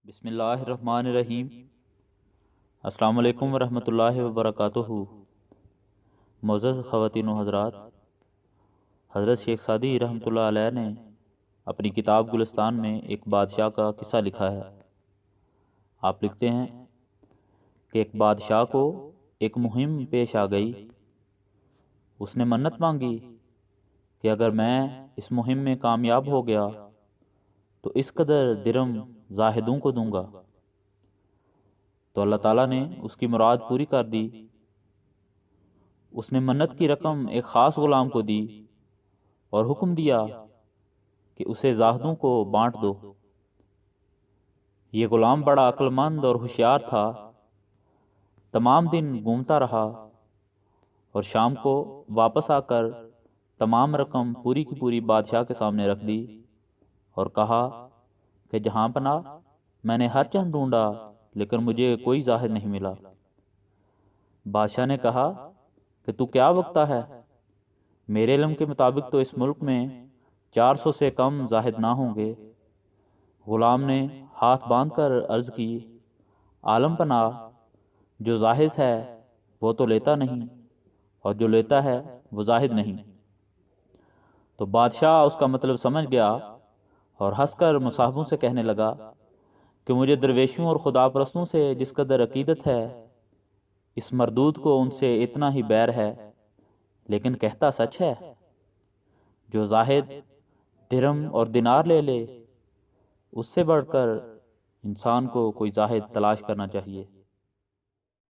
بسم اللہ الرحمن الرحیم۔ السلام علیکم ورحمۃ اللہ وبرکاتہ۔ معزز خواتین و حضرات، حضرت شیخ سعدی رحمۃ اللہ علیہ نے اپنی کتاب گلستان میں ایک بادشاہ کا قصہ لکھا ہے۔ آپ لکھتے ہیں کہ ایک بادشاہ کو ایک مہم پیش آ گئی۔ اس نے منت مانگی کہ اگر میں اس مہم میں کامیاب ہو گیا تو اس قدر درم زاہدوں کو دوں گا۔ تو اللہ تعالیٰ نے اس کی مراد پوری کر دی۔ اس نے منت کی رقم ایک خاص غلام کو دی اور حکم دیا کہ اسے زاہدوں کو بانٹ دو۔ یہ غلام بڑا عقل مند اور ہوشیار تھا۔ تمام دن گھومتا رہا اور شام کو واپس آ کر تمام رقم پوری کی پوری بادشاہ کے سامنے رکھ دی اور کہا کہ جہاں پناہ، میں نے ہر چند ڈھونڈا لیکن مجھے کوئی زاہد نہیں ملا۔ بادشاہ نے کہا کہ تو کیا بکتا ہے؟ میرے علم کے مطابق تو اس ملک میں 400 سے کم زاہد نہ ہوں گے۔ غلام نے ہاتھ باندھ کر عرض کی، عالم پناہ، جو زاہد ہے وہ تو لیتا نہیں اور جو لیتا ہے وہ زاہد نہیں۔ تو بادشاہ اس کا مطلب سمجھ گیا اور ہنس کر مصاحبوں سے کہنے لگا کہ مجھے درویشوں اور خدا پرستوں سے جس قدر عقیدت ہے، اس مردود کو ان سے اتنا ہی بیر ہے، لیکن کہتا سچ ہے۔ جو زاہد درم اور دینار لے لے، اس سے بڑھ کر انسان کو کوئی زاہد تلاش کرنا چاہیے۔